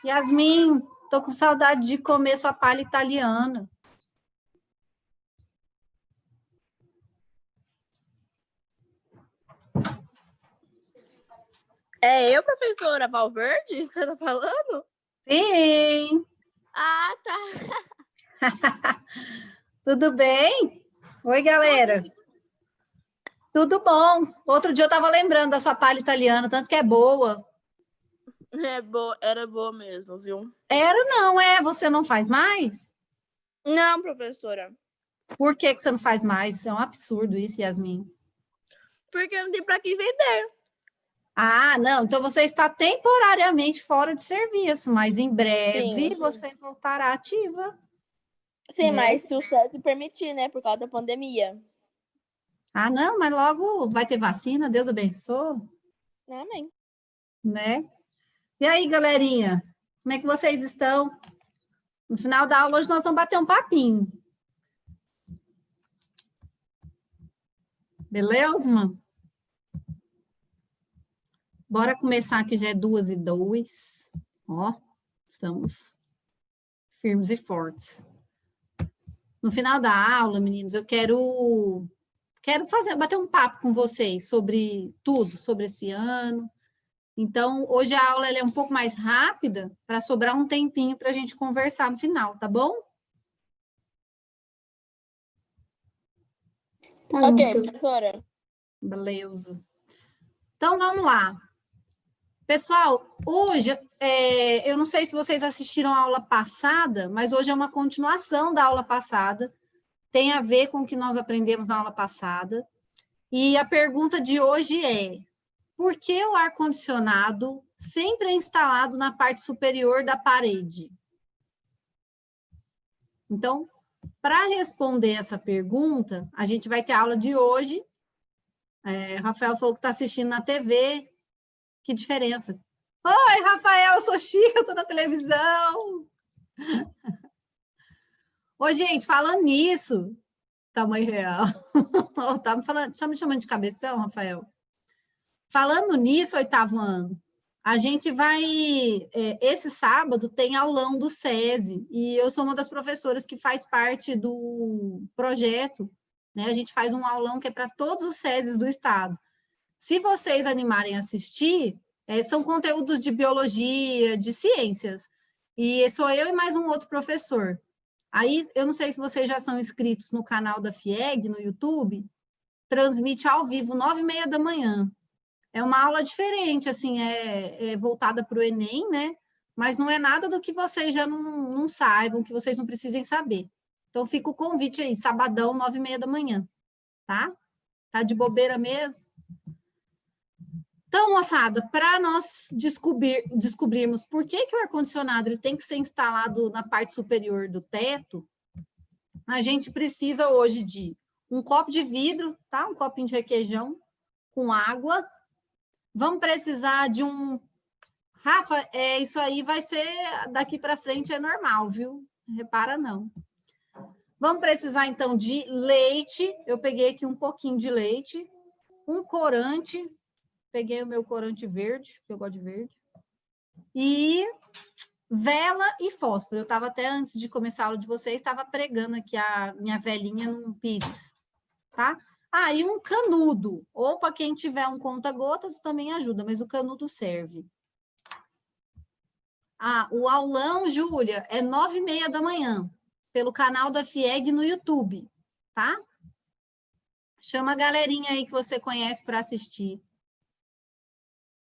Yasmin, tô com saudade de comer sua palha italiana. É eu, professora Valverde, que você tá falando? Sim! Ah, tá. Tudo bem? Oi, galera. Tudo bom. Outro dia eu estava lembrando da sua palha italiana, tanto que é boa. É boa, era boa mesmo, viu? Era não, é? Você não faz mais? Não, professora. Por que você não faz mais? Isso é um absurdo isso, Yasmin. Porque não tem pra quem vender. Ah, não. Então você está temporariamente fora de serviço, mas em breve Sim. você voltará ativa. Sim, Né? mas se o SESI permitir, né? Por causa da pandemia. Ah, não, mas logo vai ter vacina, Deus abençoe, Amém. né? E aí, galerinha, como é que vocês estão? No final da aula, hoje nós vamos bater um papinho. Beleza, mano? Bora começar que já é 2:02. Ó, estamos firmes e fortes. No final da aula, meninos, eu quero bater um papo com vocês sobre tudo, sobre esse ano. Então, hoje a aula ela é um pouco mais rápida para sobrar um tempinho para a gente conversar no final, tá bom? Ok, professora. Beleza. Então, vamos lá. Pessoal, hoje, eu não sei se vocês assistiram a aula passada, mas hoje é uma continuação da aula passada, tem a ver com o que nós aprendemos na aula passada. E a pergunta de hoje é: por que o ar-condicionado sempre é instalado na parte superior da parede? Então, para responder essa pergunta, a gente vai ter aula de hoje. Rafael falou que está assistindo na TV. Que diferença? Oi, Rafael, eu sou Chica, eu estou na televisão. Ô, gente, falando nisso, tamanho real. Tá me chamando de cabeção, Rafael? Falando nisso, oitavo ano, a gente vai. Esse sábado tem aulão do SESI, e eu sou uma das professoras que faz parte do projeto, né? A gente faz um aulão que é para todos os SESIs do estado. Se vocês animarem a assistir, são conteúdos de biologia, de ciências. E sou eu e mais um outro professor. Aí, eu não sei se vocês já são inscritos no canal da FIEG, no YouTube, transmite ao vivo, 9:30 da manhã. É uma aula diferente, assim, é voltada para o Enem, né? Mas não é nada do que vocês já não saibam, que vocês não precisem saber. Então, fica o convite aí, sabadão, 9:30 da manhã, tá? Tá de bobeira mesmo? Então, moçada, para nós descobrirmos por que o ar-condicionado ele tem que ser instalado na parte superior do teto, a gente precisa hoje de um copo de vidro, tá? Um copinho de requeijão com água. Vamos precisar de um... Rafa, isso aí vai ser... Daqui para frente é normal, viu? Repara, não. Vamos precisar, então, de leite. Eu peguei aqui um pouquinho de leite. Um corante. Peguei o meu corante verde, que eu gosto de verde. E vela e fósforo. Eu estava até, antes de começar a aula de vocês, estava pregando aqui a minha velinha num pires, tá? Ah, e um canudo. Ou para quem tiver um conta-gotas também ajuda, mas o canudo serve. Ah, o aulão, Júlia, é 9:30 da manhã, pelo canal da FIEG no YouTube, tá? Chama a galerinha aí que você conhece para assistir.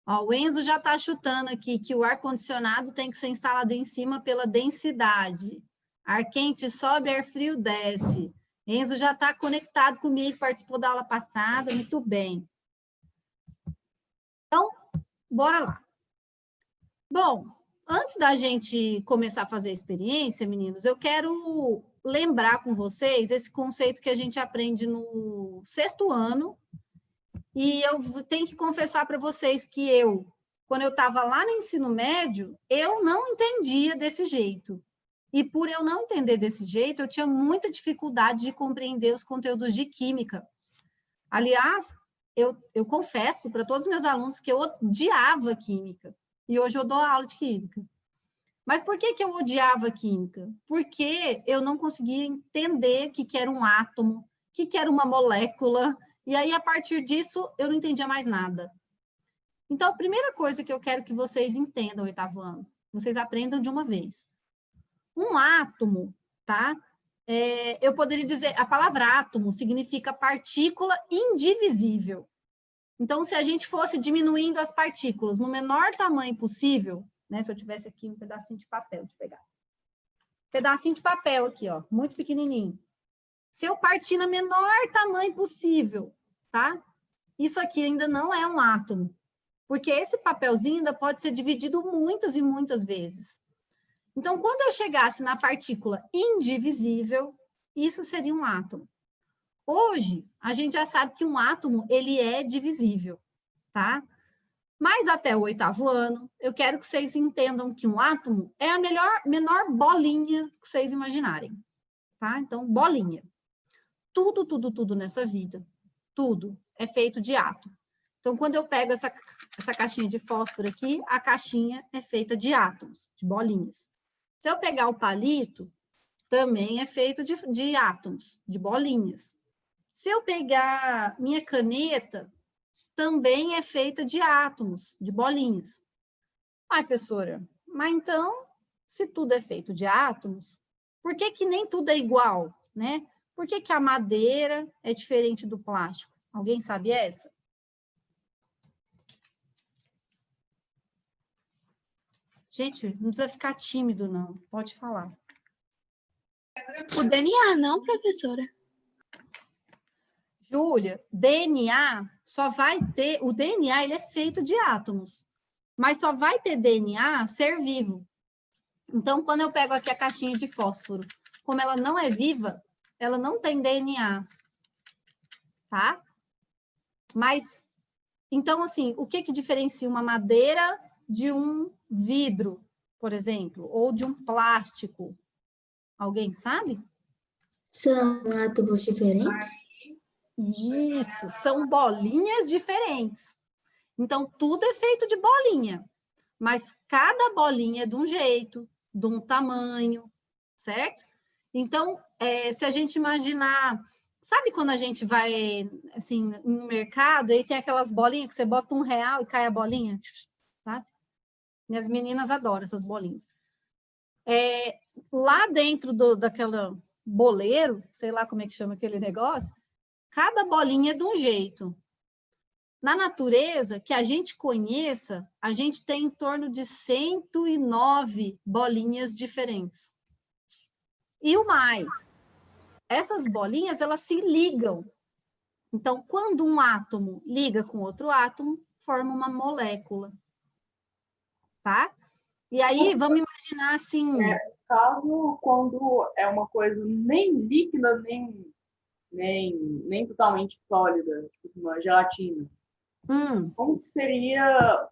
Ó, o Enzo já está chutando aqui que o ar-condicionado tem que ser instalado em cima pela densidade. Ar quente sobe, ar frio desce. Enzo já está conectado comigo, participou da aula passada, muito bem. Então, bora lá. Bom, antes da gente começar a fazer a experiência, meninos, eu quero lembrar com vocês esse conceito que a gente aprende no 6º ano. E eu tenho que confessar para vocês que quando eu estava lá no ensino médio, eu não entendia desse jeito. E por eu não entender desse jeito, eu tinha muita dificuldade de compreender os conteúdos de química. Aliás, eu confesso para todos os meus alunos que eu odiava química. E hoje eu dou aula de química. Mas por que eu odiava química? Porque eu não conseguia entender o que era um átomo, o que era uma molécula, e aí, a partir disso, eu não entendia mais nada. Então, a primeira coisa que eu quero que vocês entendam, oitavo ano, vocês aprendam de uma vez. Um átomo, tá? Eu poderia dizer, a palavra átomo significa partícula indivisível. Então, se a gente fosse diminuindo as partículas no menor tamanho possível, né? Se eu tivesse aqui um pedacinho de papel, de pegar. Pedacinho de papel aqui, ó, muito pequenininho. Se eu partir no menor tamanho possível, tá? Isso aqui ainda não é um átomo, porque esse papelzinho ainda pode ser dividido muitas e muitas vezes. Então, quando eu chegasse na partícula indivisível, isso seria um átomo. Hoje, a gente já sabe que um átomo, ele é divisível, tá? Mas até o oitavo ano, eu quero que vocês entendam que um átomo é a menor bolinha que vocês imaginarem, tá? Então, bolinha. Tudo nessa vida, tudo é feito de átomo. Então, quando eu pego essa caixinha de fósforo aqui, a caixinha é feita de átomos, de bolinhas. Se eu pegar o palito, também é feito de átomos, de bolinhas. Se eu pegar minha caneta, também é feita de átomos, de bolinhas. Ai, professora, mas então, se tudo é feito de átomos, por que nem tudo é igual, né? Por que a madeira é diferente do plástico? Alguém sabe essa? Gente, não precisa ficar tímido, não. Pode falar. O DNA, não, professora? Júlia, DNA só vai ter... O DNA, ele é feito de átomos. Mas só vai ter DNA ser vivo. Então, quando eu pego aqui a caixinha de fósforo, como ela não é viva, ela não tem DNA. Tá? Mas, então, assim, o que diferencia uma madeira de um vidro, por exemplo, ou de um plástico? Alguém sabe? São átomos diferentes? Isso, são bolinhas diferentes. Então, tudo é feito de bolinha, mas cada bolinha é de um jeito, de um tamanho, certo? Então, se a gente imaginar... Sabe quando a gente vai, assim, no mercado, e tem aquelas bolinhas que você bota R$1 e cai a bolinha? Sabe? Minhas meninas adoram essas bolinhas. Lá dentro daquela boleiro, sei lá como é que chama aquele negócio, cada bolinha é de um jeito. Na natureza, que a gente conheça, a gente tem em torno de 109 bolinhas diferentes. E o mais, essas bolinhas, elas se ligam. Então, quando um átomo liga com outro átomo, forma uma molécula. Tá? E aí, vamos imaginar assim... Caso quando é uma coisa nem líquida, nem totalmente sólida, tipo uma gelatina. Como que seria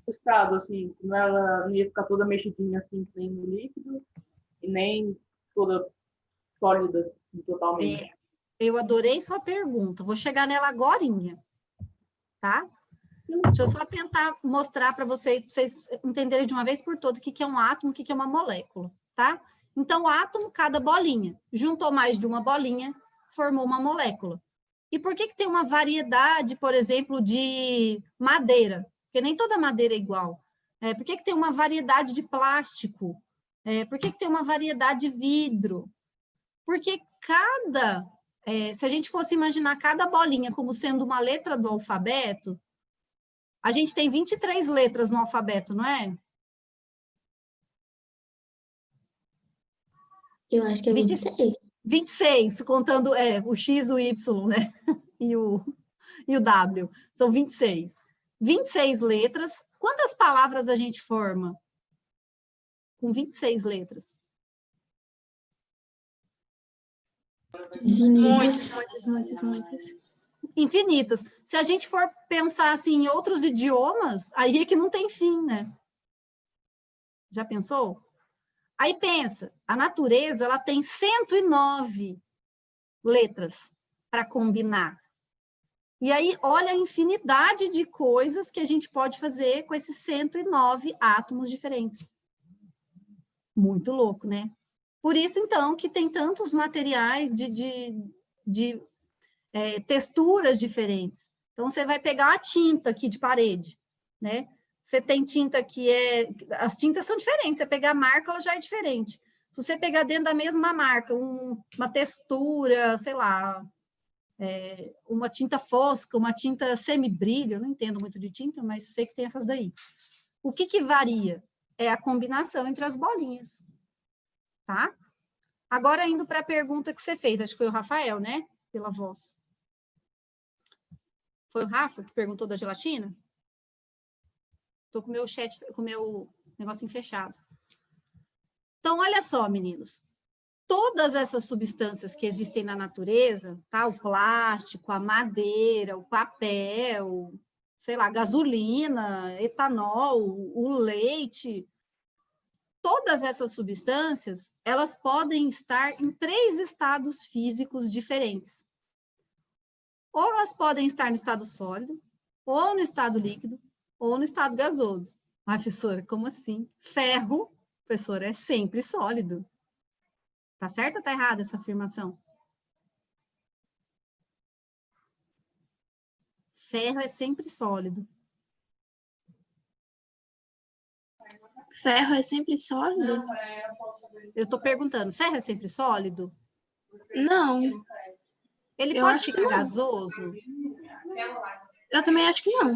o estado, assim? Ela não ia ficar toda mexidinha assim, que nem no líquido, e nem toda sólida assim, totalmente. Eu adorei sua pergunta. Vou chegar nela agorinha, tá? Deixa eu só tentar mostrar para vocês entenderem de uma vez por todas o que é um átomo, o que é uma molécula, tá? Então, o átomo, cada bolinha. Juntou mais de uma bolinha, formou uma molécula. E por que tem uma variedade, por exemplo, de madeira? Porque nem toda madeira é igual. Por que tem uma variedade de plástico? Por que tem uma variedade de vidro? Porque se a gente fosse imaginar cada bolinha como sendo uma letra do alfabeto, a gente tem 23 letras no alfabeto, não é? Eu acho que é 26. 26, contando o X, o Y, né? E o W. São 26. 26 letras. Quantas palavras a gente forma com 26 letras? Muitas. Infinitas. Se a gente for pensar assim em outros idiomas, aí é que não tem fim, né? Já pensou? Aí pensa, a natureza ela tem 109 letras para combinar. E aí olha a infinidade de coisas que a gente pode fazer com esses 109 átomos diferentes. Muito louco, né? Por isso, então, que tem tantos materiais de texturas diferentes. Então, você vai pegar a tinta aqui de parede, né? Você tem tinta que as tintas são diferentes, você pegar a marca, ela já é diferente. Se você pegar dentro da mesma marca, uma textura, sei lá, uma tinta fosca, uma tinta semi-brilho, eu não entendo muito de tinta, mas sei que tem essas daí. O que varia? É a combinação entre as bolinhas, tá? Agora, indo para a pergunta que você fez, acho que foi o Rafael, né? Pela voz. Foi o Rafa que perguntou da gelatina? Estou com o meu chat, com o meu negocinho fechado. Então, olha só, meninos. Todas essas substâncias que existem na natureza, tá? O plástico, a madeira, o papel, sei lá, gasolina, etanol, o leite, todas essas substâncias, elas podem estar em 3 estados físicos diferentes. Ou elas podem estar no estado sólido, ou no estado líquido, ou no estado gasoso. Mas, professora, como assim? Ferro, professora, é sempre sólido. Tá certo ou tá errada essa afirmação? Ferro é sempre sólido. Ferro é sempre sólido? Eu estou perguntando, ferro é sempre sólido? Não. Ele pode ficar gasoso? Eu também acho que não.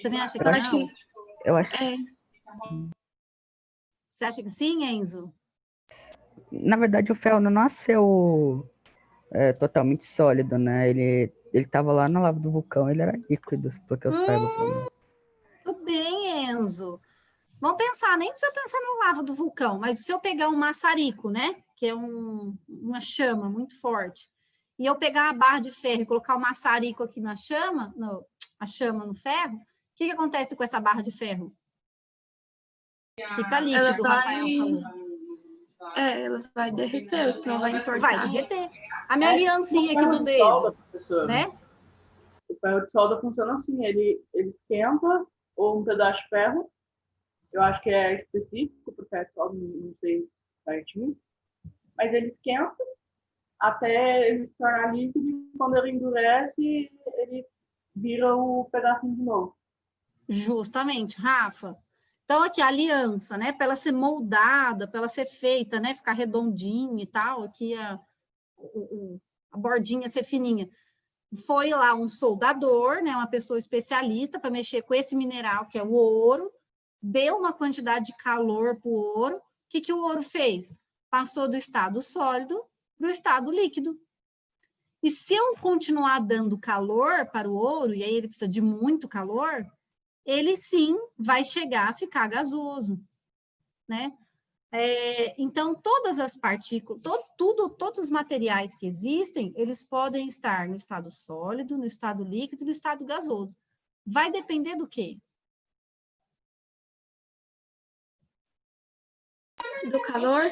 Também acha que não? Eu acho que... É. Você acha que sim, Enzo? Na verdade, o ferro não nasceu totalmente sólido, né? Ele estava lá na lava do vulcão, ele era líquido, porque eu saiba. Tudo bem, Enzo. Vamos pensar, nem precisa pensar na lava do vulcão, mas se eu pegar um maçarico, né? Que é uma chama muito forte, e eu pegar a barra de ferro e colocar o maçarico aqui na chama, a chama no ferro, o que acontece com essa barra de ferro? Fica líquido, o Rafael falou. Ela vai derreter, senão vai importar. Vai derreter. A minha aliancinha aqui do dedo, né? O ferro de solda funciona assim, ele esquenta ou um pedaço de ferro, eu acho que é específico para o ferro de solda, não sei certinho, mas ele esquenta até ele se tornar líquido e quando ele endurece, ele vira o pedacinho de novo. Justamente, Rafa. Então, aqui, a aliança, né? Para ela ser moldada, para ela ser feita, né? Ficar redondinha e tal, aqui a bordinha ser fininha. Foi lá um soldador, né? Uma pessoa especialista para mexer com esse mineral, que é o ouro, deu uma quantidade de calor para o ouro. O que o ouro fez? Passou do estado sólido para o estado líquido. E se eu continuar dando calor para o ouro, e aí ele precisa de muito calor, ele sim vai chegar a ficar gasoso, né? Então, todas as partículas, todos os materiais que existem, eles podem estar no estado sólido, no estado líquido e no estado gasoso. Vai depender do quê? Do calor?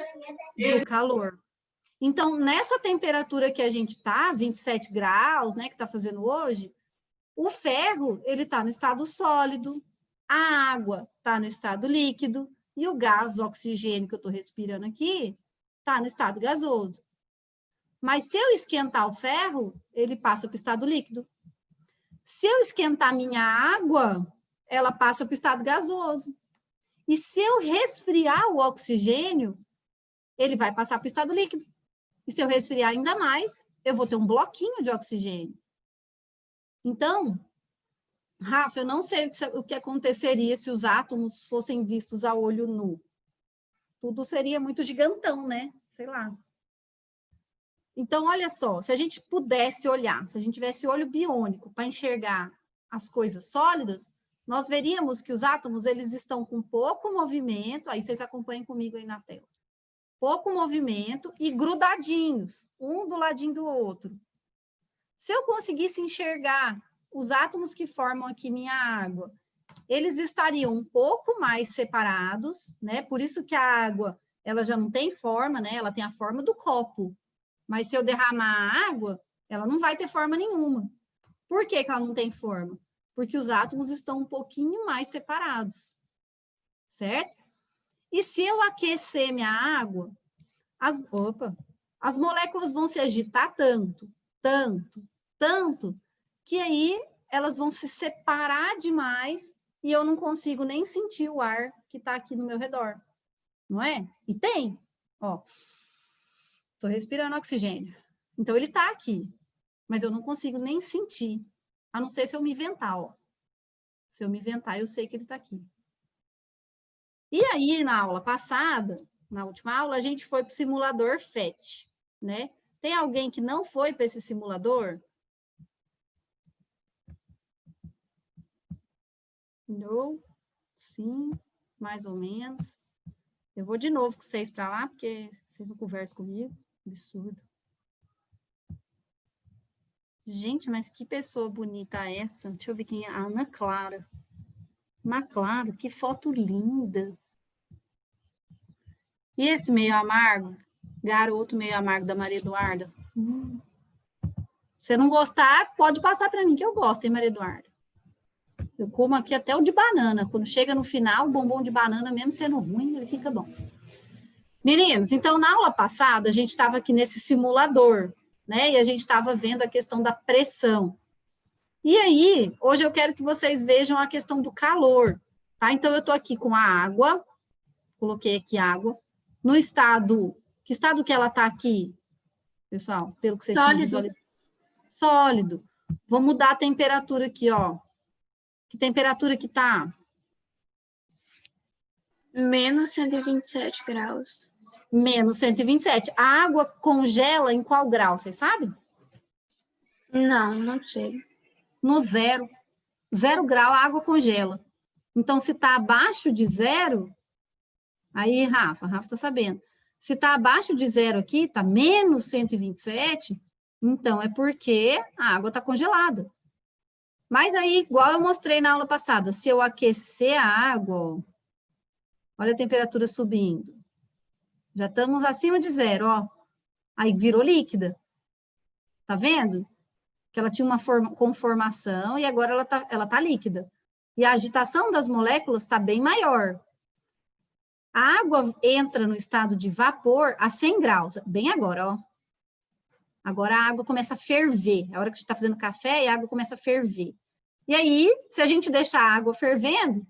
Do calor. Então, nessa temperatura que a gente está, 27 graus, né, que está fazendo hoje, o ferro, ele está no estado sólido, a água está no estado líquido e o gás, oxigênio que eu estou respirando aqui, está no estado gasoso. Mas se eu esquentar o ferro, ele passa para o estado líquido. Se eu esquentar minha água, ela passa para o estado gasoso. E se eu resfriar o oxigênio, ele vai passar para o estado líquido. E se eu resfriar ainda mais, eu vou ter um bloquinho de oxigênio. Então, Rafa, eu não sei o que aconteceria se os átomos fossem vistos a olho nu. Tudo seria muito gigantão, né? Sei lá. Então, olha só, se a gente pudesse olhar, se a gente tivesse olho biônico para enxergar as coisas sólidas, nós veríamos que os átomos, eles estão com pouco movimento, aí vocês acompanhem comigo aí na tela. Pouco movimento e grudadinhos, um do ladinho do outro. Se eu conseguisse enxergar os átomos que formam aqui minha água, eles estariam um pouco mais separados, né? Por isso que a água, ela já não tem forma, né? Ela tem a forma do copo. Mas se eu derramar a água, ela não vai ter forma nenhuma. Por que ela não tem forma? Porque os átomos estão um pouquinho mais separados, certo? E se eu aquecer minha água, as moléculas vão se agitar tanto, que aí elas vão se separar demais e eu não consigo nem sentir o ar que está aqui no meu redor. Não é? E tem, ó. Estou respirando oxigênio. Então, ele está aqui, mas eu não consigo nem sentir, a não ser se eu me ventar, ó. Se eu me ventar, eu sei que ele está aqui. E aí, na aula passada, na última aula, a gente foi para o simulador FET, né? Tem alguém que não foi para esse simulador? Não? Sim, mais ou menos. Eu vou de novo com vocês para lá, porque vocês não conversam comigo. Absurdo. Gente, mas que pessoa bonita é essa? Deixa eu ver quem é. A Ana Clara. Ana Clara, que foto linda. E esse meio amargo? Garoto meio amargo da Maria Eduarda. Se não gostar, pode passar para mim, que eu gosto, hein, Maria Eduarda? Eu como aqui até o de banana. Quando chega no final, o bombom de banana, mesmo sendo ruim, ele fica bom. Meninos, então, na aula passada, a gente estava aqui nesse simulador, né? E a gente estava vendo a questão da pressão. E aí, hoje eu quero que vocês vejam a questão do calor, tá? Então, eu estou aqui com a água, coloquei aqui água, no estado, que estado que ela está aqui, pessoal? Pelo que vocês estão visualizando. Sólido. Vou mudar a temperatura aqui, ó. Que temperatura que tá? Menos 127 graus. Menos 127. A água congela em qual grau, vocês sabem? Não, não sei. No 0. 0 grau, a água congela. Então, se está abaixo de 0, aí, Rafa está sabendo. Se está abaixo de 0 aqui, está menos 127, então é porque a água está congelada. Mas aí, igual eu mostrei na aula passada, se eu aquecer a água, ó, olha a temperatura subindo. Já estamos acima de 0, ó. Aí virou líquida. Tá vendo? Que ela tinha uma conformação e agora ela tá líquida. E a agitação das moléculas está bem maior. A água entra no estado de vapor a 100 graus, bem agora, ó. Agora a água começa a ferver. É a hora que a gente está fazendo café e a água começa a ferver. E aí, se a gente deixar a água fervendo,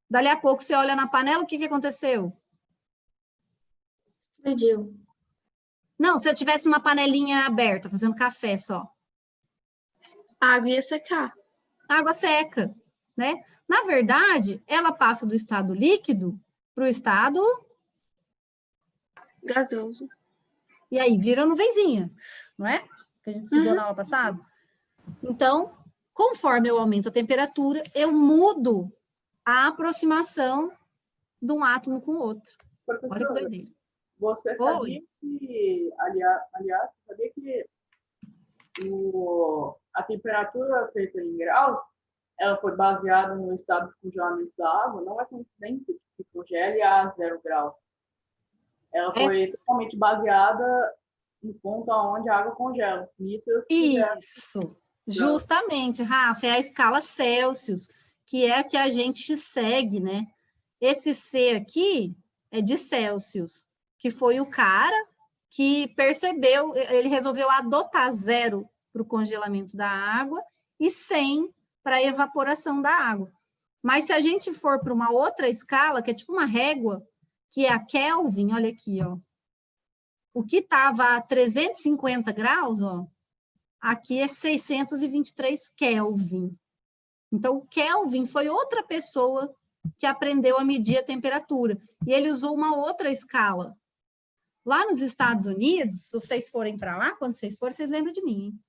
dali a pouco você olha na panela, o que aconteceu? Explodiu. Não, se eu tivesse uma panelinha aberta, fazendo café só. A água ia secar. A água seca, né? Na verdade, ela passa do estado líquido para o estado... Gasoso. E aí vira nuvenzinha, não é? Que a gente estudou na aula passada. Então, conforme eu aumento a temperatura, eu mudo a aproximação de um átomo com o outro. Professora, olha que doideira. Você sabia que, aliás, sabia que a temperatura feita em graus, ela foi baseada no estado de congelamento da água, não é coincidência que congele a 0 graus. Ela foi totalmente baseada no ponto onde a água congela. Isso, justamente, Rafa, é a escala Celsius, que é a que a gente segue, né? Esse C aqui é de Celsius, que foi o cara que percebeu, ele resolveu adotar 0 para o congelamento da água e 100 para a evaporação da água. Mas se a gente for para uma outra escala, que é tipo uma régua, que é a Kelvin, olha aqui, ó. O que estava a 350 graus, ó, aqui é 623 Kelvin. Então, o Kelvin foi outra pessoa que aprendeu a medir a temperatura. E ele usou uma outra escala. Lá nos Estados Unidos, se vocês forem para lá, quando vocês forem, vocês lembram de mim, hein?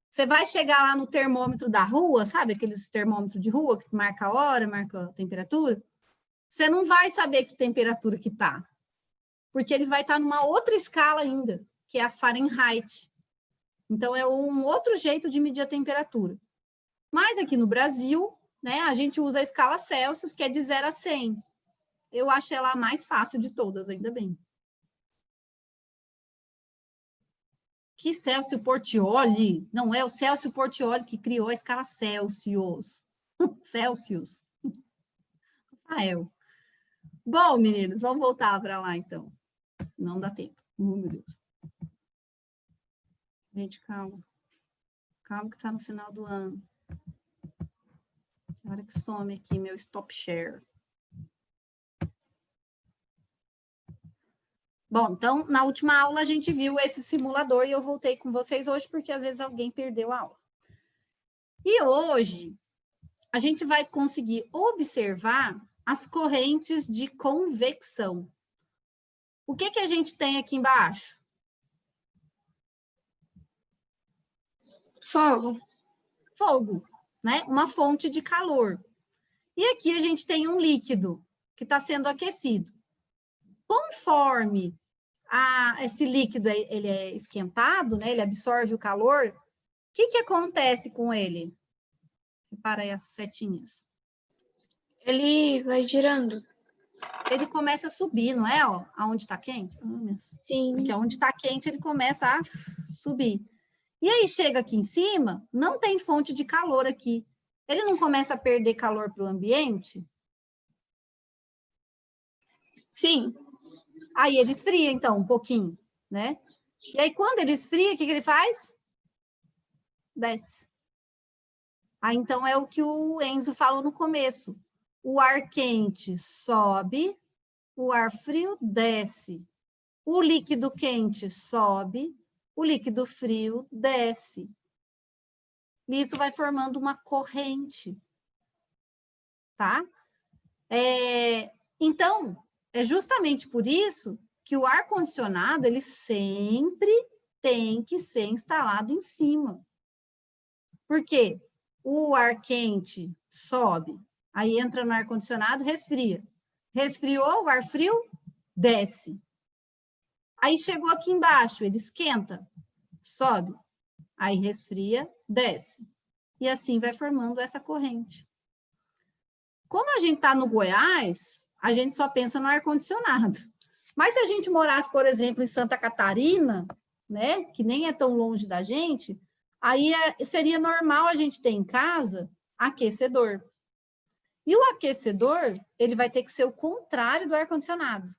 Você vai chegar lá no termômetro da rua, sabe? Aqueles termômetros de rua que marca a hora, marca a temperatura. Você não vai saber que temperatura que está, porque ele vai estar numa outra escala ainda, que é a Fahrenheit. Então, é um outro jeito de medir a temperatura. Mas aqui no Brasil, né, a gente usa a escala Celsius, que é de 0 a 100. Eu acho ela a mais fácil de todas, ainda bem. Que Celso Portioli? Não é o Celso Portioli que criou a escala Celsius. Celsius. Rafael. Bom, meninos, vamos voltar para lá, então. Não dá tempo. Meu Deus. Gente, calma. Calma que está no final do ano. Tem hora que some aqui meu stop share. Bom, então, na última aula a gente viu esse simulador e eu voltei com vocês hoje porque às vezes alguém perdeu a aula. E hoje a gente vai conseguir observar as correntes de convecção. O que que a gente tem aqui embaixo? Fogo. Fogo, né? Uma fonte de calor. E aqui a gente tem um líquido que está sendo aquecido. Conforme esse líquido ele é esquentado, né? Ele absorve o calor, o que acontece com ele? Repara aí as setinhas. Ele vai girando. Ele começa a subir, não é? Ó, aonde está quente? Sim. Porque onde está quente, ele começa a subir. E aí chega aqui em cima, não tem fonte de calor aqui. Ele não começa a perder calor para o ambiente? Sim. Aí ele esfria, então, um pouquinho, né? E aí, quando ele esfria, o que ele faz? Desce. Aí, então, é o que o Enzo falou no começo. O ar quente sobe, o ar frio desce. O líquido quente sobe, o líquido frio desce. E isso vai formando uma corrente, tá? Então, é justamente por isso que o ar-condicionado, ele sempre tem que ser instalado em cima. Por quê? O ar quente sobe, aí entra no ar-condicionado, resfria. Resfriou, o ar frio desce. Aí chegou aqui embaixo, ele esquenta, sobe. Aí resfria, desce. E assim vai formando essa corrente. Como a gente está no Goiás, a gente só pensa no ar-condicionado. Mas se a gente morasse, por exemplo, em Santa Catarina, né, que nem é tão longe da gente, aí seria normal a gente ter em casa aquecedor. E o aquecedor, ele vai ter que ser o contrário do ar-condicionado.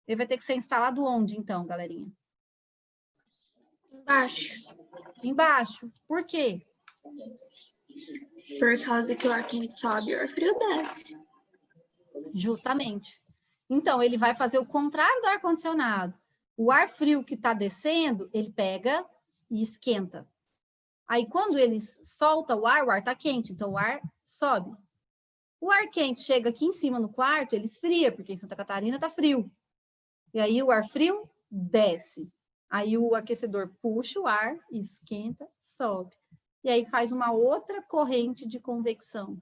Ele vai ter que ser instalado onde, então, galerinha? Embaixo. Embaixo. Por quê? Por causa que o ar quente sobe e o ar frio desce. Justamente. Então, ele vai fazer o contrário do ar-condicionado. O ar frio que está descendo, ele pega e esquenta. Aí, quando ele solta o ar está quente, então o ar sobe. O ar quente chega aqui em cima no quarto, ele esfria, porque em Santa Catarina está frio. E aí, o ar frio desce. Aí, o aquecedor puxa o ar, esquenta, sobe. E aí, faz uma outra corrente de convecção.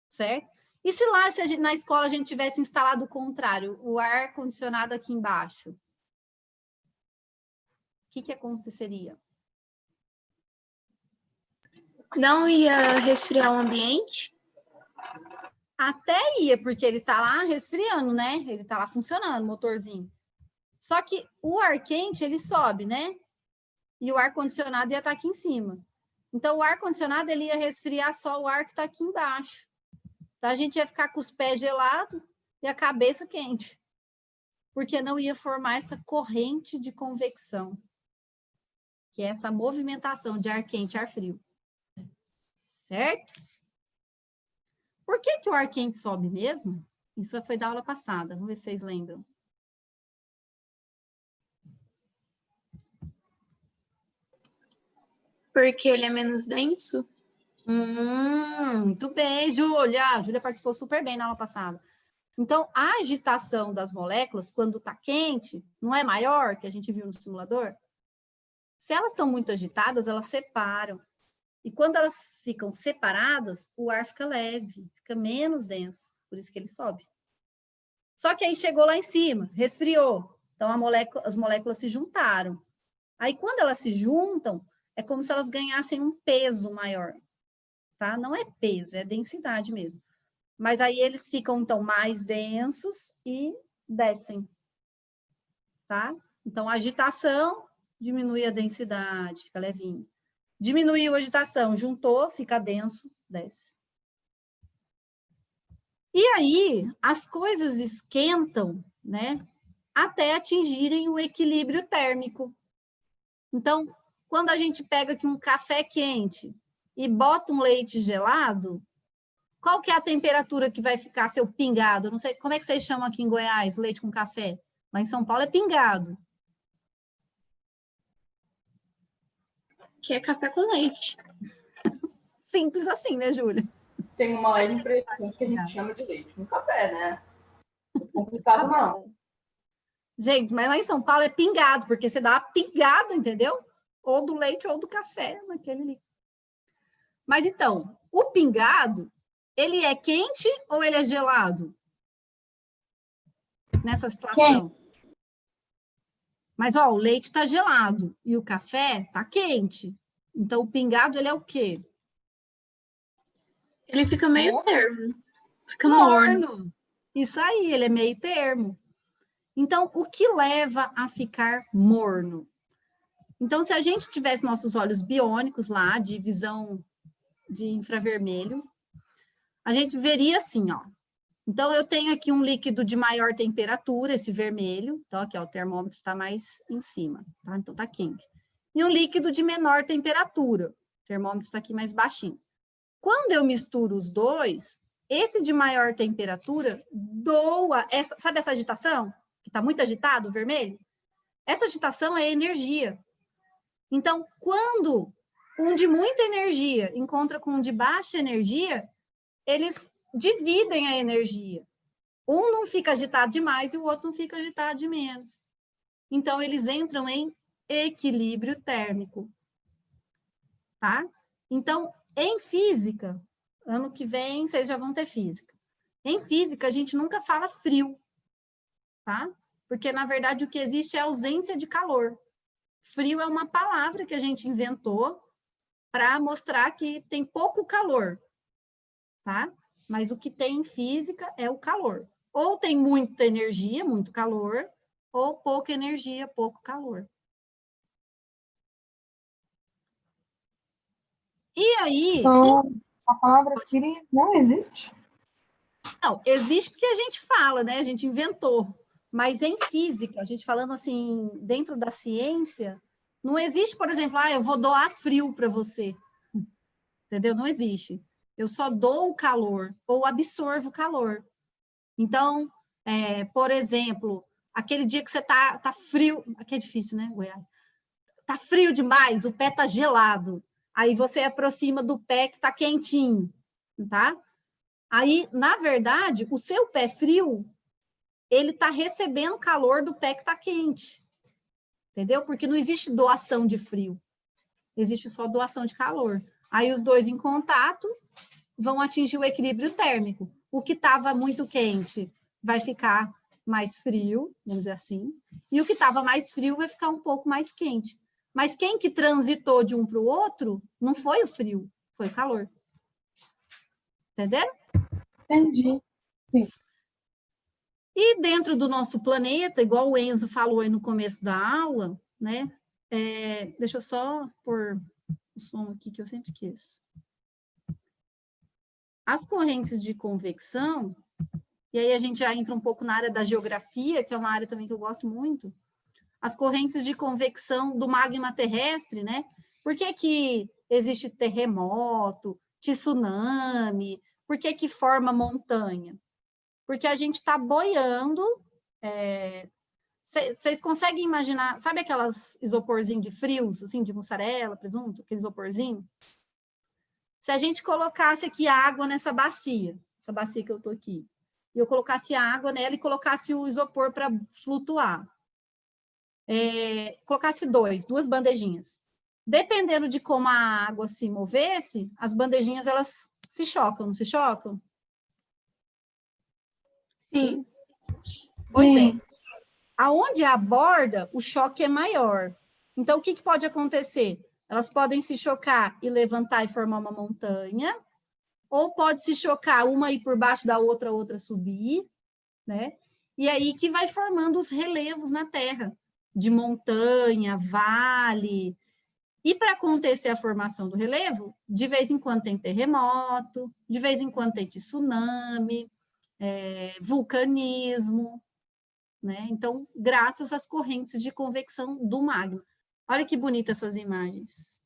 Certo? E se lá, na escola, a gente tivesse instalado o contrário, o ar-condicionado aqui embaixo? O que aconteceria? Não ia resfriar o ambiente? Até ia, porque ele está lá resfriando, né? Ele está lá funcionando, o motorzinho. Só que o ar quente, ele sobe, né? E o ar-condicionado ia estar aqui em cima. Então, o ar-condicionado, ele ia resfriar só o ar que está aqui embaixo. Então, a gente ia ficar com os pés gelados e a cabeça quente. Porque não ia formar essa corrente de convecção. Que é essa movimentação de ar quente e ar frio. Certo? Por que o ar quente sobe mesmo? Isso foi da aula passada. Vamos ver se vocês lembram. Porque ele é menos denso? Muito bem, Júlia. A Júlia participou super bem na aula passada. Então, a agitação das moléculas, quando está quente, não é maior, que a gente viu no simulador? Se elas estão muito agitadas, elas separam. E quando elas ficam separadas, o ar fica leve, fica menos denso. Por isso que ele sobe. Só que aí chegou lá em cima, resfriou. Então, as moléculas se juntaram. Aí, quando elas se juntam, é como se elas ganhassem um peso maior. Tá? Não é peso, é densidade mesmo. Mas aí eles ficam, então, mais densos e descem. Tá? Então, a agitação diminui a densidade, fica levinho. Diminuiu a agitação, juntou, fica denso, desce. E aí, as coisas esquentam, né, até atingirem o equilíbrio térmico. Então, quando a gente pega aqui um café quente e bota um leite gelado, qual que é a temperatura que vai ficar seu pingado? Não sei, como é que vocês chamam aqui em Goiás, leite com café? Lá em São Paulo é pingado. Que é café com leite. Simples assim, né, Júlia? Tem uma leve impressão que a gente chama de leite no café, né? Não é complicado, não. Gente, mas lá em São Paulo é pingado, porque você dá uma pingada, entendeu? Ou do leite ou do café naquele líquido. Mas então, o pingado, ele é quente ou ele é gelado? Nessa situação. Mas, ó, o leite está gelado e o café está quente. Então, o pingado, ele é o quê? Ele fica meio termo. Fica morno. Isso aí, ele é meio termo. Então, o que leva a ficar morno? Então, se a gente tivesse nossos olhos biônicos lá, de visão de infravermelho, a gente veria assim, ó. Então, eu tenho aqui um líquido de maior temperatura, esse vermelho. Então, aqui, ó, o termômetro está mais em cima, tá? Então, está quente. E um líquido de menor temperatura. O termômetro está aqui mais baixinho. Quando eu misturo os dois, esse de maior temperatura doa... sabe essa agitação? Que está muito agitado, o vermelho? Essa agitação é energia. Então, quando um de muita energia encontra com um de baixa energia, eles dividem a energia. Um não fica agitado demais e o outro não fica agitado de menos. Então, eles entram em equilíbrio térmico. Tá? Então, em física, ano que vem vocês já vão ter física. Em física, a gente nunca fala frio, tá? Porque, na verdade, o que existe é ausência de calor. Frio é uma palavra que a gente inventou para mostrar que tem pouco calor, tá? Mas o que tem em física é o calor. Ou tem muita energia, muito calor, ou pouca energia, pouco calor. E aí... Então, a palavra frio não existe? Não, existe porque a gente fala, né? A gente inventou. Mas em física, a gente falando assim, dentro da ciência, não existe, por exemplo, eu vou doar frio para você. Entendeu? Não existe. Eu só dou o calor ou absorvo o calor. Então, por exemplo, aquele dia que você tá frio, aqui é difícil, né, Goiás? Tá frio demais, o pé tá gelado. Aí você aproxima do pé que tá quentinho, tá? Aí, na verdade, o seu pé frio, ele tá recebendo calor do pé que tá quente. Entendeu? Porque não existe doação de frio. Existe só doação de calor. Aí os dois em contato vão atingir o equilíbrio térmico. O que estava muito quente vai ficar mais frio, vamos dizer assim, e o que estava mais frio vai ficar um pouco mais quente. Mas quem que transitou de um para o outro não foi o frio, foi o calor. Entenderam? Entendi. Sim. E dentro do nosso planeta, igual o Enzo falou aí no começo da aula, né? Deixa eu só pôr o som aqui que eu sempre esqueço. As correntes de convecção, e aí a gente já entra um pouco na área da geografia, que é uma área também que eu gosto muito, as correntes de convecção do magma terrestre, né? Por que que existe terremoto, tsunami? Por que que forma montanha? Porque a gente está boiando. Vocês conseguem imaginar, sabe aquelas isoporzinhos de frios, assim, de mussarela, presunto, aquele isoporzinho? Se a gente colocasse aqui água nessa bacia, essa bacia que eu estou aqui, e eu colocasse água nela e colocasse o isopor para flutuar, colocasse duas bandejinhas. Dependendo de como a água se movesse, as bandejinhas, elas se chocam, não se chocam? Sim. Pois é. Aonde é a borda, o choque é maior. Então, o que pode acontecer? Elas podem se chocar e levantar e formar uma montanha, ou pode se chocar uma ir por baixo da outra, a outra subir, né? E aí que vai formando os relevos na Terra, de montanha, vale. E para acontecer a formação do relevo, de vez em quando tem terremoto, de vez em quando tem tsunami, vulcanismo, né? Então, graças às correntes de convecção do magma. Olha que bonitas essas imagens.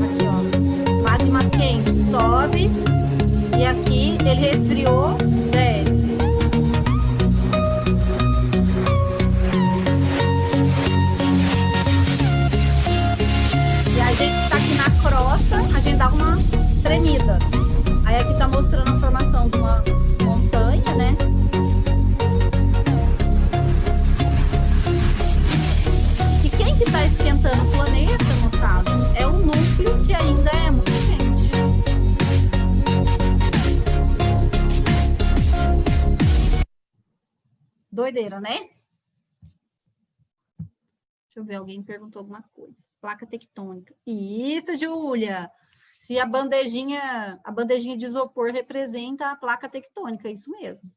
Aqui, ó. Magma quente sobe e aqui ele resfriou, desce. E a gente tá aqui na crosta, a gente dá uma tremida. Aí aqui tá mostrando a formação de uma montanha, né? E quem que tá esquentando o planeta, moçada? É o núcleo que ainda é muito quente. Doideira, né? Deixa eu ver, alguém perguntou alguma coisa. Placa tectônica. Isso, Júlia! Se a bandejinha de isopor representa a placa tectônica, isso mesmo.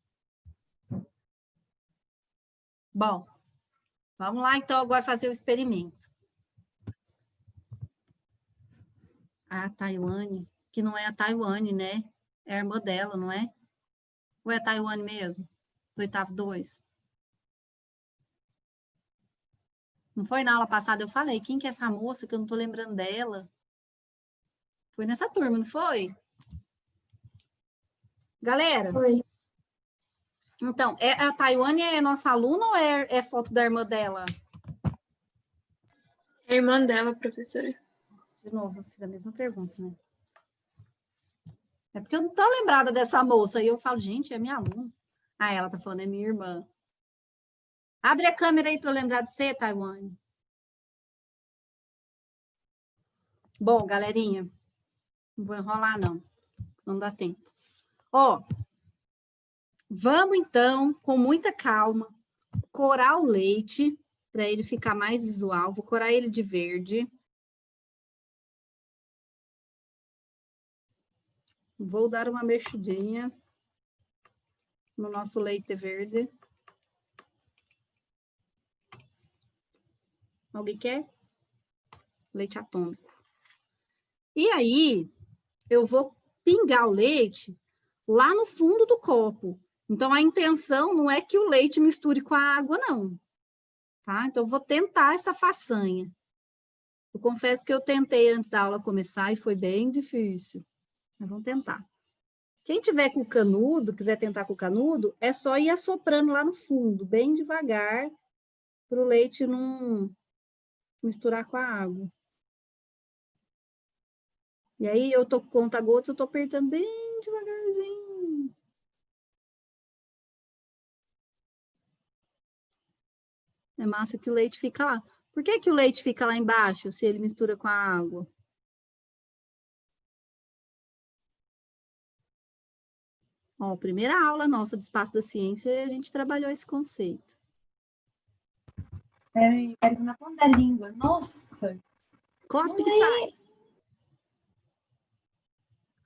Bom, vamos lá então agora fazer o experimento. A Taiwane, que não é a Taiwane, né? É a irmã dela, não é? Ou é a Taiwane mesmo? Do oitavo 2? Não foi na aula passada, eu falei, quem que é essa moça que eu não tô lembrando dela? Foi nessa turma, não foi? Galera? Foi. Então, a Taiwane é nossa aluna ou é foto da irmã dela? É a irmã dela, professora. De novo, eu fiz a mesma pergunta, né? É porque eu não tô lembrada dessa moça. E eu falo, gente, é minha aluna. Ah, ela tá falando, é minha irmã. Abre a câmera aí para eu lembrar de você, Taiwane. Bom, galerinha, não vou enrolar, não dá tempo. Ó, vamos então, com muita calma, corar o leite, para ele ficar mais visual. Vou corar ele de verde. Vou dar uma mexidinha no nosso leite verde. Alguém quer? Leite atômico. E aí, eu vou pingar o leite lá no fundo do copo. Então, a intenção não é que o leite misture com a água, não. Tá? Então, eu vou tentar essa façanha. Eu confesso que eu tentei antes da aula começar e foi bem difícil. Mas vamos tentar. Quem tiver com o canudo, quiser tentar com o canudo, é só ir assoprando lá no fundo, bem devagar, para o leite não misturar com a água. E aí, eu tô com conta-gotas, eu tô apertando bem devagarzinho. É massa que o leite fica lá. Por que que o leite fica lá embaixo, se ele mistura com a água? Ó, primeira aula nossa do Espaço da Ciência, a gente trabalhou esse conceito. Peraí, na ponta da língua. Nossa! Cospe que sai.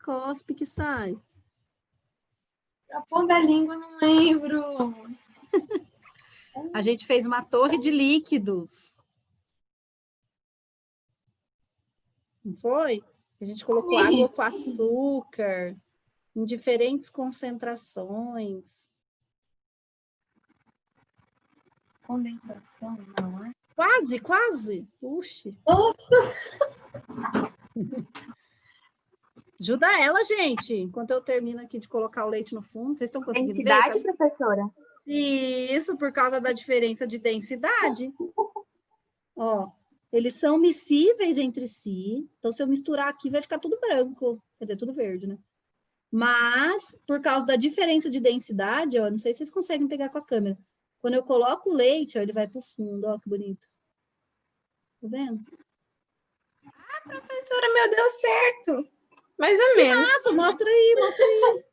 Cospe que sai. A ponta da língua, não lembro. A gente fez uma torre de líquidos. Não foi? A gente colocou água com açúcar, em diferentes concentrações. Condensação, não é? Quase, quase. Puxa. Nossa! Ajuda ela, gente. Enquanto eu termino aqui de colocar o leite no fundo, vocês estão conseguindo ver? Densidade, professora? Isso, por causa da diferença de densidade. Ó, eles são miscíveis entre si. Então, se eu misturar aqui, vai ficar tudo branco. Quer dizer, tudo verde, né? Mas, por causa da diferença de densidade, ó, não sei se vocês conseguem pegar com a câmera. Quando eu coloco o leite, ó, ele vai para o fundo, ó, que bonito. Tá vendo? Ah, professora, meu, deu certo. Mais ou menos. Nossa, mostra aí, mostra aí.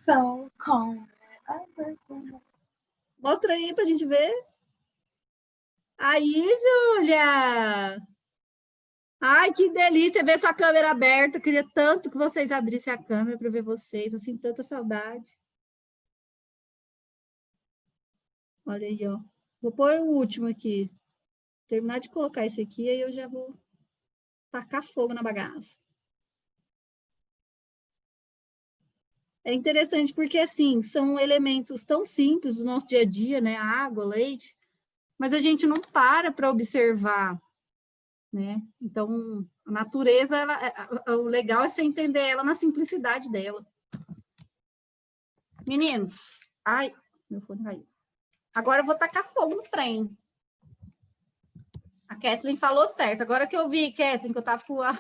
são com... Mostra aí pra gente ver. Aí, Júlia! Ai, que delícia ver sua câmera aberta. Eu queria tanto que vocês abrissem a câmera para ver vocês. Eu sinto tanta saudade. Olha aí, ó. Vou pôr o último aqui. Terminar de colocar esse aqui, aí eu já vou tacar fogo na bagaça. É interessante porque, assim, são elementos tão simples do nosso dia a dia, né? Água, leite, mas a gente não para observar, né? Então, a natureza, o legal é você entender ela na simplicidade dela. Meninos, ai, meu fone caiu. Agora eu vou tacar fogo no trem. A Kathleen falou certo. Agora que eu vi, Kathleen, que eu estava com a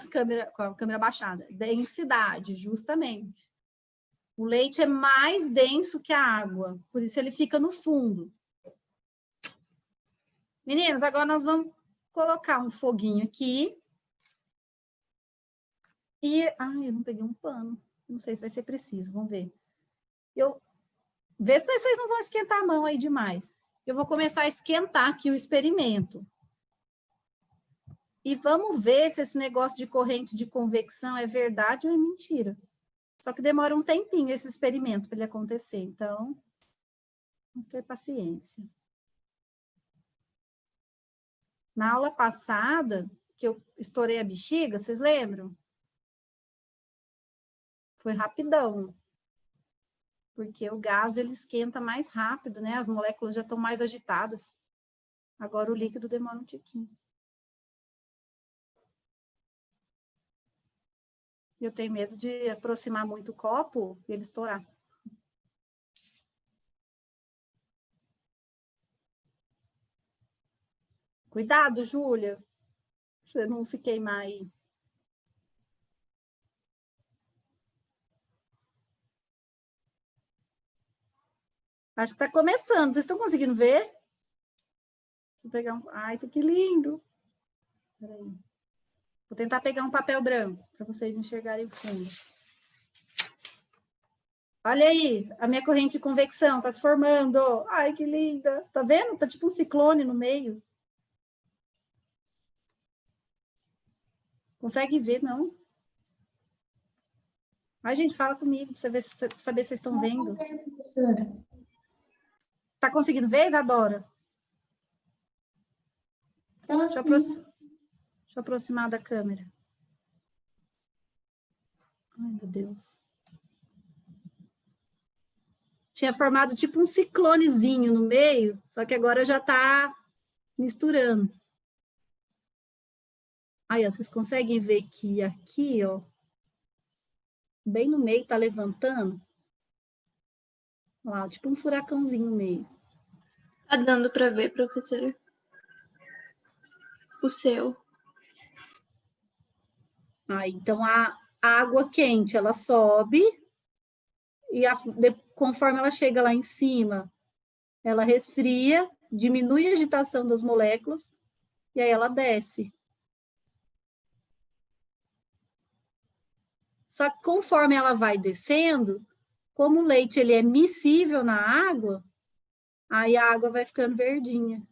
câmera baixada. Densidade, justamente. O leite é mais denso que a água, por isso ele fica no fundo. Meninas, agora nós vamos colocar um foguinho aqui. E, ai, eu não peguei um pano. Não sei se vai ser preciso, vamos ver. Vê se vocês não vão esquentar a mão aí demais. Eu vou começar a esquentar aqui o experimento. E vamos ver se esse negócio de corrente de convecção é verdade ou é mentira. Só que demora um tempinho esse experimento para ele acontecer. Então, vamos ter paciência. Na aula passada, que eu estourei a bexiga, vocês lembram? Foi rapidão. Porque o gás, ele esquenta mais rápido, né? As moléculas já estão mais agitadas. Agora o líquido demora um tiquinho. Eu tenho medo de aproximar muito o copo e ele estourar. Cuidado, Júlia, pra você não se queimar aí. Acho que está começando. Vocês estão conseguindo ver? Deixa eu pegar um... Ai, que lindo. Peraí. Vou tentar pegar um papel branco para vocês enxergarem o fundo. Olha aí, a minha corrente de convecção está se formando. Ai, que linda. Tá vendo? Tá tipo um ciclone no meio. Consegue ver, não? Ai, gente, fala comigo para saber se vocês estão vendo. Tá conseguindo ver, Isadora? Deixa eu aproximar da câmera. Ai, meu Deus. Tinha formado tipo um ciclonezinho no meio, só que agora já está misturando. Aí, ó, vocês conseguem ver que aqui, ó, bem no meio, tá levantando. Ó, tipo um furacãozinho no meio. Tá dando para ver, professora? O seu. Aí, então, a água quente, ela sobe e conforme ela chega lá em cima, ela resfria, diminui a agitação das moléculas e aí ela desce. Só que conforme ela vai descendo, como o leite ele é miscível na água, aí a água vai ficando verdinha,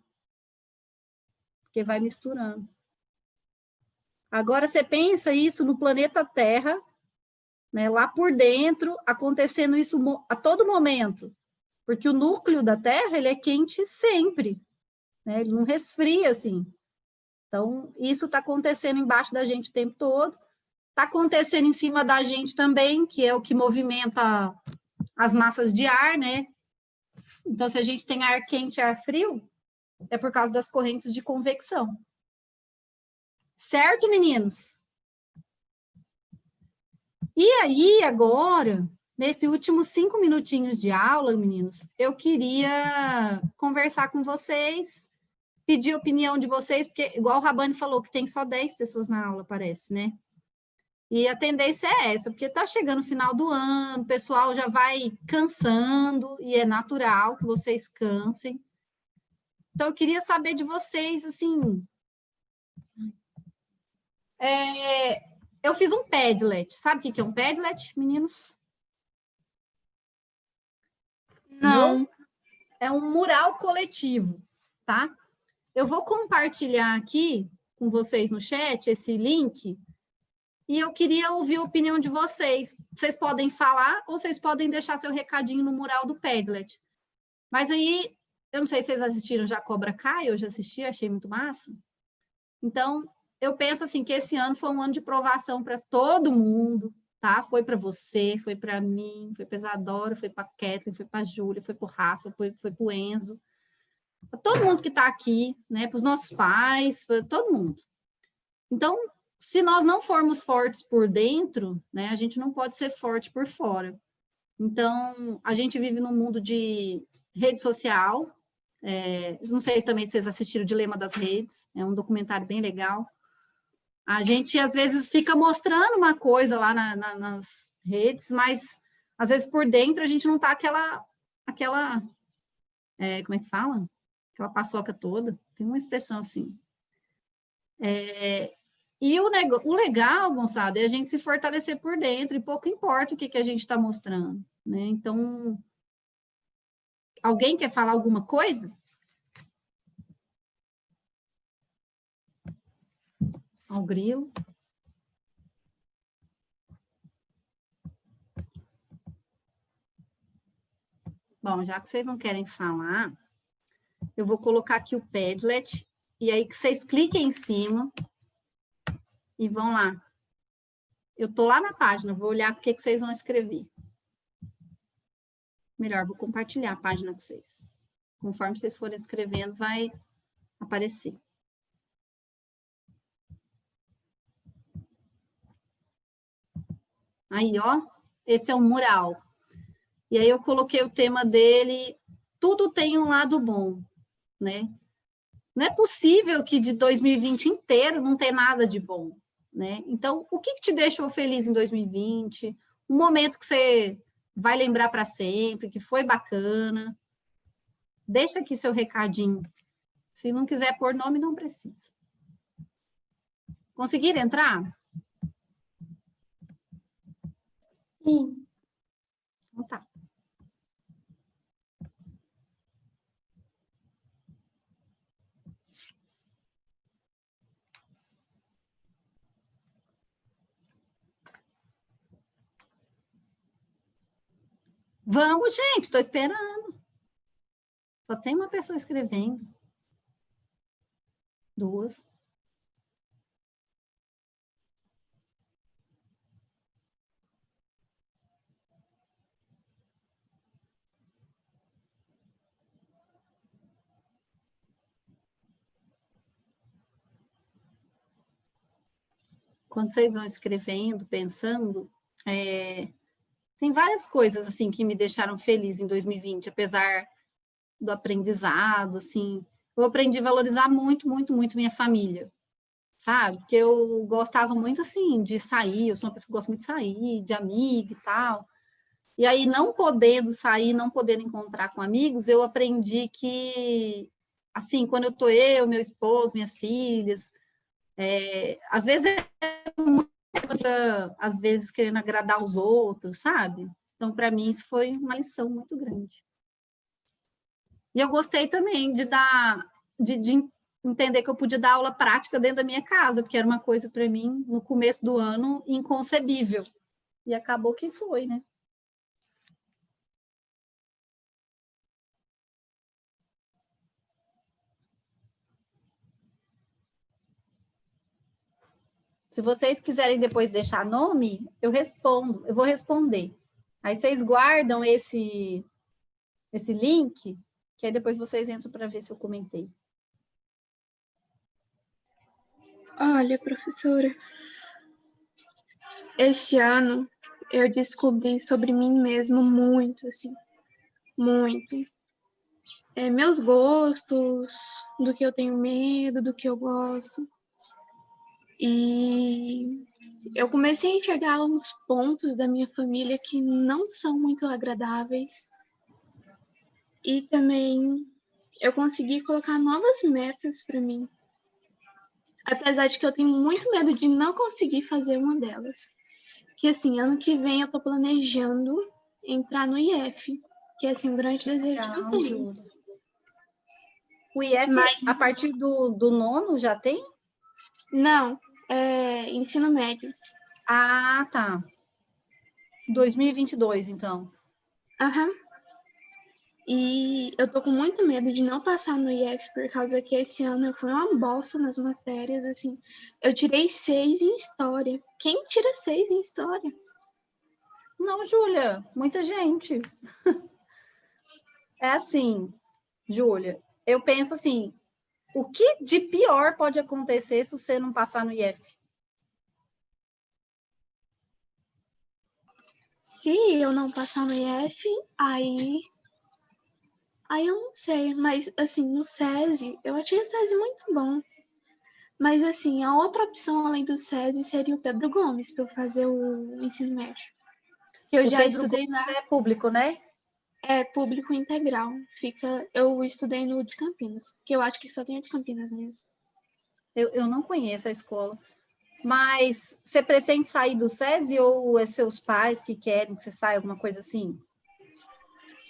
porque vai misturando. Agora você pensa isso no planeta Terra, né, lá por dentro, acontecendo isso a todo momento, porque o núcleo da Terra ele é quente sempre, né, ele não resfria assim. Então, isso está acontecendo embaixo da gente o tempo todo, está acontecendo em cima da gente também, que é o que movimenta as massas de ar, né? Então, se a gente tem ar quente e ar frio, é por causa das correntes de convecção. Certo, meninos? E aí, agora, nesses últimos 5 minutinhos de aula, meninos, eu queria conversar com vocês, pedir a opinião de vocês, porque, igual o Rabani falou, que tem só 10 pessoas na aula, parece, né? E a tendência é essa, porque está chegando o final do ano, o pessoal já vai cansando, e é natural que vocês cansem. Então, eu queria saber de vocês, assim... eu fiz um Padlet. Sabe o que é um Padlet, meninos? Não. É um mural coletivo, tá? Eu vou compartilhar aqui com vocês no chat esse link e eu queria ouvir a opinião de vocês. Vocês podem falar ou vocês podem deixar seu recadinho no mural do Padlet. Mas aí, eu não sei se vocês assistiram já Cobra Kai, eu já assisti, achei muito massa. Então, eu penso assim que esse ano foi um ano de provação para todo mundo, tá? Foi para você, foi para mim, foi para Isadora, foi para Kathleen, foi para Júlia, foi para o Rafa, foi para o Enzo. Para todo mundo que está aqui, né? Para os nossos pais, para todo mundo. Então, se nós não formos fortes por dentro, né? A gente não pode ser forte por fora. Então, a gente vive num mundo de rede social. Não sei também se vocês assistiram o Dilema das Redes, é um documentário bem legal. A gente, às vezes, fica mostrando uma coisa lá nas redes, mas, às vezes, por dentro, a gente não tá aquela como é que fala? Aquela paçoca toda. Tem uma expressão assim. E o legal, moçada, é a gente se fortalecer por dentro, e pouco importa o que a gente está mostrando, né? Então, alguém quer falar alguma coisa? Ao grilo. Bom, já que vocês não querem falar, eu vou colocar aqui o Padlet, e aí que vocês cliquem em cima e vão lá. Eu tô lá na página, vou olhar o que vocês vão escrever. Melhor, vou compartilhar a página com vocês. Conforme vocês forem escrevendo, vai aparecer. Aí, ó, esse é o mural. E aí eu coloquei o tema dele, tudo tem um lado bom, né? Não é possível que de 2020 inteiro não tenha nada de bom, né? Então, o que te deixou feliz em 2020? Um momento que você vai lembrar para sempre, que foi bacana. Deixa aqui seu recadinho. Se não quiser pôr nome, não precisa. Conseguiram entrar? Sim. Então tá. Vamos, gente, estou esperando. Só tem uma pessoa escrevendo. 2. Quando vocês vão escrevendo, pensando, tem várias coisas assim que me deixaram feliz em 2020, apesar do aprendizado, assim, eu aprendi a valorizar muito, muito, muito minha família, sabe? Porque eu gostava muito, assim, de sair, eu sou uma pessoa que gosta muito de sair, de amiga e tal, e aí não podendo sair, não podendo encontrar com amigos, eu aprendi que, assim, quando eu, meu esposo, minhas filhas, às vezes às vezes querendo agradar os outros, sabe? Então, para mim, isso foi uma lição muito grande. E eu gostei também de entender que eu podia dar aula prática dentro da minha casa, porque era uma coisa para mim, no começo do ano, inconcebível. E acabou que foi, né? Se vocês quiserem depois deixar nome, eu vou responder. Aí vocês guardam esse link, que aí depois vocês entram para ver se eu comentei. Olha, professora, esse ano eu descobri sobre mim mesmo muito, assim, muito. Meus gostos, do que eu tenho medo, do que eu gosto. E eu comecei a enxergar alguns pontos da minha família que não são muito agradáveis. E também eu consegui colocar novas metas para mim. Apesar de que eu tenho muito medo de não conseguir fazer uma delas. Que assim, ano que vem eu tô planejando entrar no IF. que é assim, um grande desejo que eu Legal, tenho. Júlia. O IF, Mas- a partir do nono, já tem? Não, é ensino médio. Ah, tá. 2022, então. Aham. E eu tô com muito medo de não passar no IF, por causa que esse ano eu fui uma bosta nas matérias, assim. Eu tirei 6 em História. Quem tira 6 em História? Não, Júlia, muita gente. É assim, Júlia, eu penso assim, o que de pior pode acontecer se você não passar no IF? Se eu não passar no IF, aí eu não sei, mas assim, no SESI, eu achei o SESI muito bom. Mas assim, a outra opção além do SESI seria o Pedro Gomes, para eu fazer o ensino médio. Que eu O já Pedro estudei Gomes lá, é público, né? é público integral. Eu estudei no de Campinas, que eu acho que só tem o de Campinas mesmo. Eu não conheço a escola. Mas você pretende sair do SESI ou é seus pais que querem que você saia, alguma coisa assim?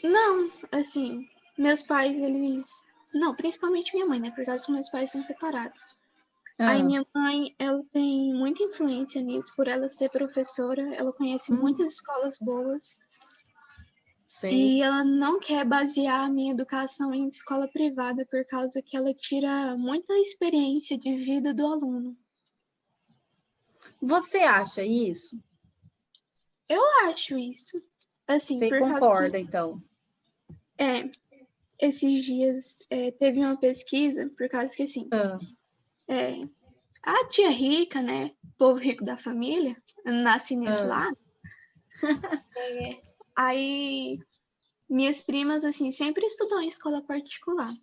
Não, assim, meus pais, eles... Não, principalmente minha mãe, né? Por causa que meus pais são separados. Aí minha mãe, ela tem muita influência nisso, por ela ser professora, ela conhece muitas escolas boas. Sei. E ela não quer basear a minha educação em escola privada, por causa que ela tira muita experiência de vida do aluno. Você acha isso? Eu acho isso. Assim, Você por causa concorda, então? esses dias teve uma pesquisa, por causa que, assim, a tia rica, né, povo rico da família, eu nasci nesse lado, aí minhas primas, assim, sempre estudam em escola particular.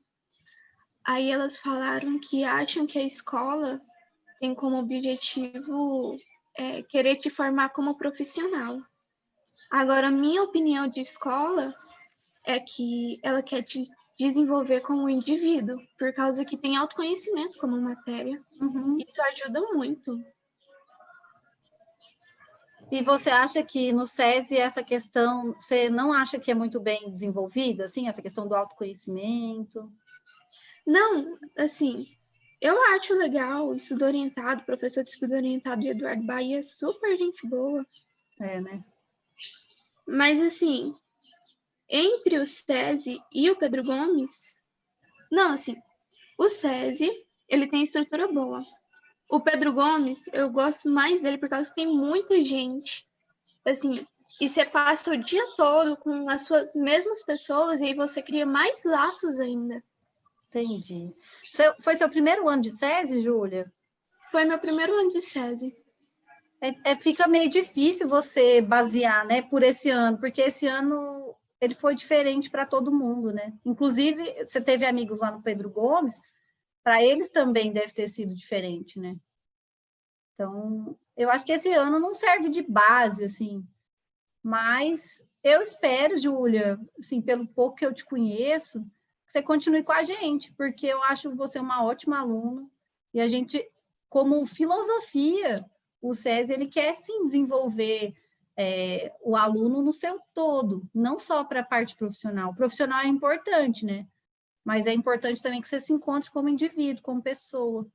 Aí elas falaram que acham que a escola tem como objetivo querer te formar como profissional. Agora, minha opinião de escola é que ela quer te desenvolver como indivíduo, por causa que tem autoconhecimento como matéria. Isso ajuda muito. E você acha que no SESI essa questão, você não acha que é muito bem desenvolvida, assim, essa questão do autoconhecimento? Não, assim, eu acho legal o estudo orientado, professor de estudo orientado de Eduardo Bahia, super gente boa. É, né? Mas, assim, entre o SESI e o Pedro Gomes, não, assim, o SESI, ele tem estrutura boa. O Pedro Gomes, eu gosto mais dele por causa que tem muita gente, assim, e você passa o dia todo com as suas mesmas pessoas e aí você cria mais laços ainda. Entendi. Foi seu primeiro ano de SESI, Júlia? Foi meu primeiro ano de SESI. Fica meio difícil você basear, né, por esse ano, porque esse ano ele foi diferente para todo mundo, né? Inclusive, você teve amigos lá no Pedro Gomes, para eles também deve ter sido diferente, né? Então, eu acho que esse ano não serve de base, assim, mas eu espero, Júlia, assim, pelo pouco que eu te conheço, que você continue com a gente, porque eu acho você uma ótima aluna, e a gente, como filosofia, o SESI, ele quer, sim, desenvolver o aluno no seu todo, não só para a parte profissional. O profissional é importante, né? Mas é importante também que você se encontre como indivíduo, como pessoa.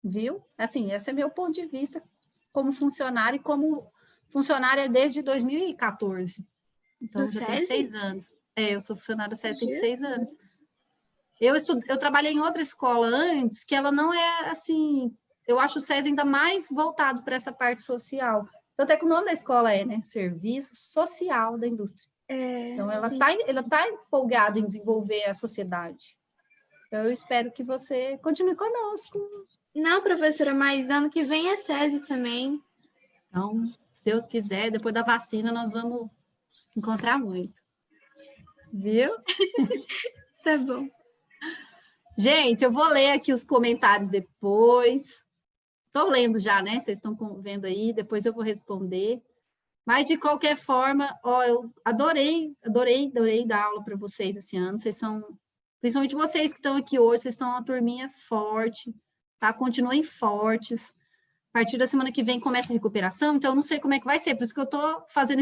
Viu? Assim, esse é meu ponto de vista como funcionária e como funcionária desde 2014. Então, Do já tem SESI? 6 anos. Eu sou funcionária SESI, tem 6 anos. Jesus. Eu trabalhei em outra escola antes, que ela não é assim... Eu acho o SESI ainda mais voltado para essa parte social. Tanto é que o nome da escola é, né? Serviço Social da Indústria. Então, ela tá empolgada em desenvolver a sociedade. Então, eu espero que você continue conosco. Não, professora, mas ano que vem é SESI também. Então, se Deus quiser, depois da vacina, nós vamos encontrar muito. Viu? Tá bom. Gente, eu vou ler aqui os comentários depois. Estou lendo já, né? Vocês estão vendo aí, depois eu vou responder. Mas, de qualquer forma, eu adorei dar aula para vocês esse ano. Vocês são, principalmente vocês que estão aqui hoje, vocês estão uma turminha forte, tá? Continuem fortes. A partir da semana que vem começa a recuperação, então eu não sei como é que vai ser, por isso que eu estou fazendo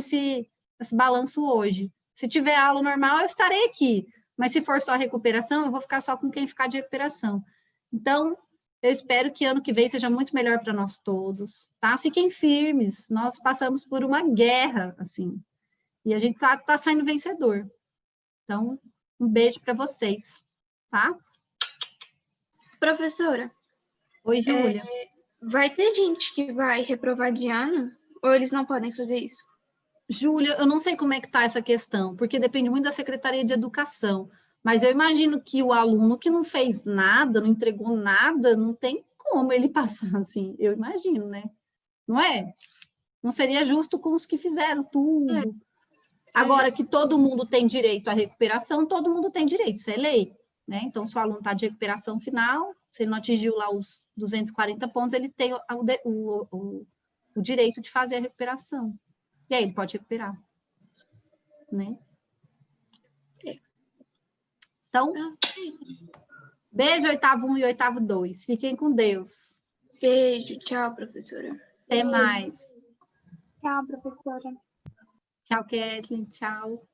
esse balanço hoje. Se tiver aula normal, eu estarei aqui. Mas se for só recuperação, eu vou ficar só com quem ficar de recuperação. Então, eu espero que ano que vem seja muito melhor para nós todos, tá? Fiquem firmes. Nós passamos por uma guerra, assim. E a gente tá saindo vencedor. Então, um beijo para vocês, tá? Professora, Oi, Júlia. vai ter gente que vai reprovar de ano? Ou eles não podem fazer isso? Júlia, eu não sei como é que está essa questão, porque depende muito da Secretaria de Educação, mas eu imagino que o aluno que não fez nada, não entregou nada, não tem como ele passar assim, eu imagino, né? Não é? Não seria justo com os que fizeram tudo. Agora que todo mundo tem direito à recuperação, todo mundo tem direito, isso é lei, né? Então, se o aluno está de recuperação final, se ele não atingiu lá os 240 pontos, ele tem o direito de fazer a recuperação. E aí ele pode recuperar, né? Então, beijo, 8º 1 e 8º 2. Fiquem com Deus. Beijo, tchau, professora. Até mais. Tchau, professora. Tchau, Kathleen. Tchau.